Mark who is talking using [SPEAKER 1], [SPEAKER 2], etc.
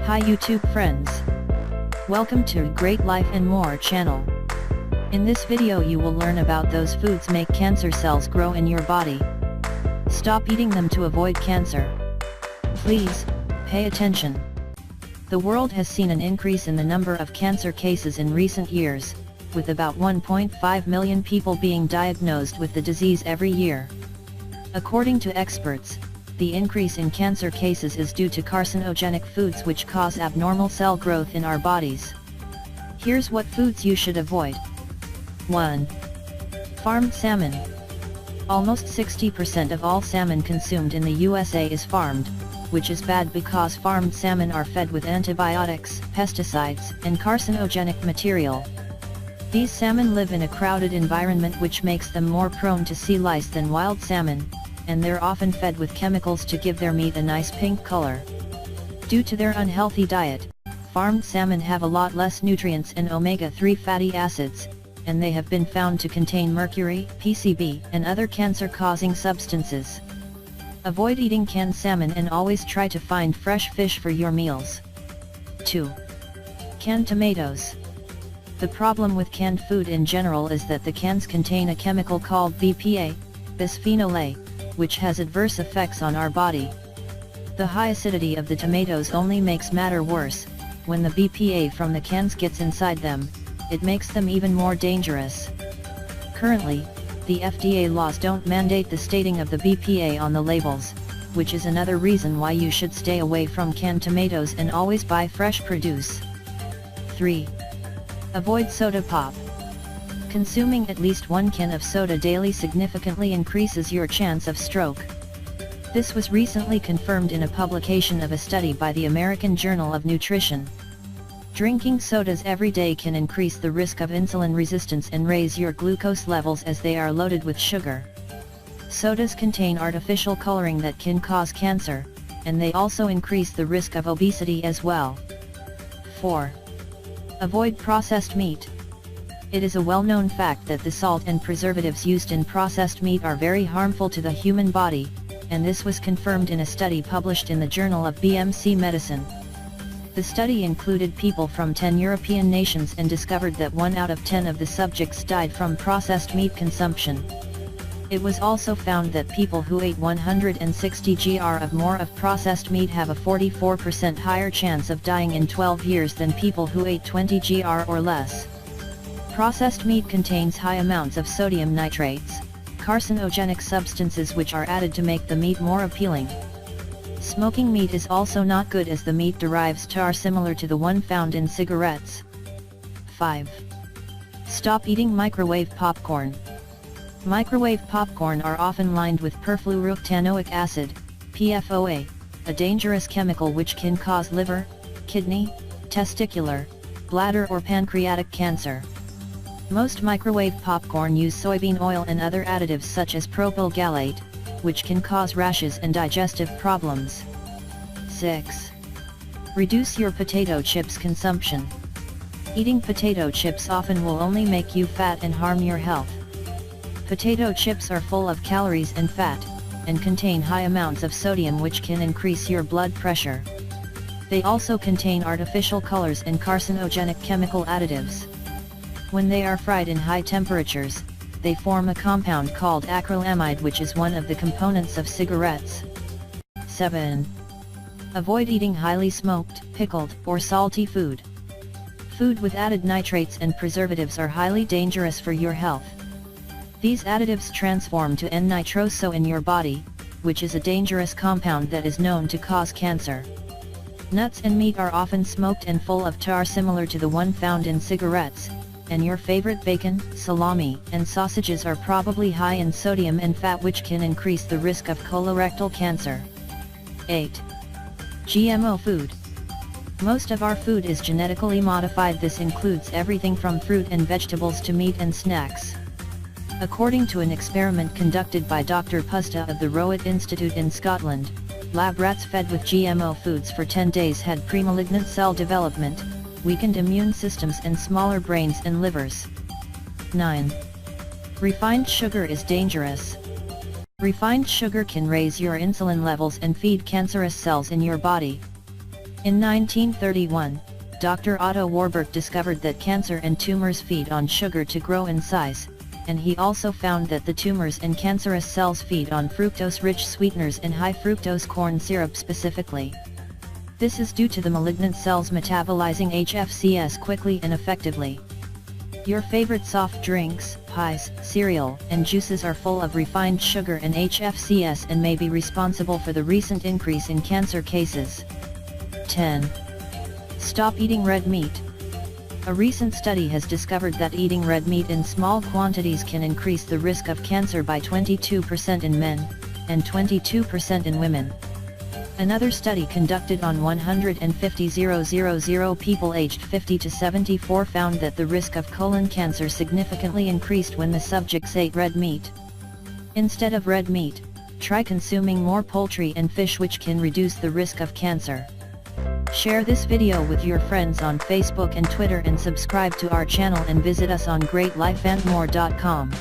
[SPEAKER 1] Hi YouTube friends. Welcome to Great Life and More channel. In this video you will learn about those foods make cancer cells grow in your body. Stop eating them to avoid cancer. Please, pay attention. The world has seen an increase in the number of cancer cases in recent years, with about 1.5 million people being diagnosed with the disease every year. According to experts, the increase in cancer cases is due to carcinogenic foods which cause abnormal cell growth in our bodies. Here's what foods you should avoid. 1. Farmed salmon. Almost 60% of all salmon consumed in the USA is farmed, which is bad because farmed salmon are fed with antibiotics, pesticides, and carcinogenic material. These salmon live in a crowded environment which makes them more prone to sea lice than wild salmon, and they're often fed with chemicals to give their meat a nice pink color. Due to their unhealthy diet, farmed salmon have a lot less nutrients and omega-3 fatty acids, and they have been found to contain mercury, PCB, and other cancer-causing substances. Avoid eating canned salmon and always try to find fresh fish for your meals. 2. Canned tomatoes. The problem with canned food in general is that the cans contain a chemical called BPA, bisphenol A, which has adverse effects on our body. The high acidity of the tomatoes only makes matter worse. When the BPA from the cans gets inside them, it makes them even more dangerous. Currently, the FDA laws don't mandate the stating of the BPA on the labels, which is another reason why you should stay away from canned tomatoes and always buy fresh produce. 3. Avoid soda pop. Consuming at least 1 can of soda daily significantly increases your chance of stroke. This was recently confirmed in a publication of a study by the American Journal of Nutrition. Drinking sodas every day can increase the risk of insulin resistance and raise your glucose levels as they are loaded with sugar. Sodas contain artificial coloring that can cause cancer, and they also increase the risk of obesity as well. 4. Avoid processed meat. It is a well-known fact that the salt and preservatives used in processed meat are very harmful to the human body, and this was confirmed in a study published in the Journal of BMC Medicine. The study included people from 10 European nations and discovered that 1 out of 10 of the subjects died from processed meat consumption. It was also found that people who ate 160 gr or more of processed meat have a 44% higher chance of dying in 12 years than people who ate 20 gr or less. Processed meat contains high amounts of sodium nitrates, carcinogenic substances which are added to make the meat more appealing. Smoking meat is also not good as the meat derives tar similar to the one found in cigarettes. 5. Stop eating microwave popcorn. Microwave popcorn are often lined with perfluorooctanoic acid, PFOA, a dangerous chemical which can cause liver, kidney, testicular, bladder or pancreatic cancer. Most microwave popcorn use soybean oil and other additives such as propyl gallate, which can cause rashes and digestive problems. 6. Reduce your potato chips consumption. Eating potato chips often will only make you fat and harm your health. Potato chips are full of calories and fat, and contain high amounts of sodium which can increase your blood pressure. They also contain artificial colors and carcinogenic chemical additives. When they are fried in high temperatures, they form a compound called acrylamide which is one of the components of cigarettes. 7. Avoid eating highly smoked, pickled, or salty food. Food with added nitrates and preservatives are highly dangerous for your health. These additives transform to N-nitroso in your body, which is a dangerous compound that is known to cause cancer. Nuts and meat are often smoked and full of tar similar to the one found in cigarettes, and your favorite bacon, salami, and sausages are probably high in sodium and fat which can increase the risk of colorectal cancer. 8. GMO food. Most of our food is genetically modified. This includes everything from fruit and vegetables to meat and snacks. According to an experiment conducted by Dr. Pusta of the Rowett Institute in Scotland, lab rats fed with GMO foods for 10 days had premalignant cell development, weakened immune systems and smaller brains and livers. 9. Refined sugar is dangerous. Refined sugar can raise your insulin levels and feed cancerous cells in your body. In 1931, Dr. Otto Warburg discovered that cancer and tumors feed on sugar to grow in size, and he also found that the tumors and cancerous cells feed on fructose-rich sweeteners and high-fructose corn syrup specifically. This is due to the malignant cells metabolizing HFCS quickly and effectively. Your favorite soft drinks, pies, cereal, and juices are full of refined sugar and HFCS and may be responsible for the recent increase in cancer cases. 10. Stop eating red meat. A recent study has discovered that eating red meat in small quantities can increase the risk of cancer by 22% in men, and 22% in women. Another study conducted on 150,000 people aged 50 to 74 found that the risk of colon cancer significantly increased when the subjects ate red meat. Instead of red meat, try consuming more poultry and fish, which can reduce the risk of cancer. Share this video with your friends on Facebook and Twitter, and subscribe to our channel and visit us on greatlifeandmore.com.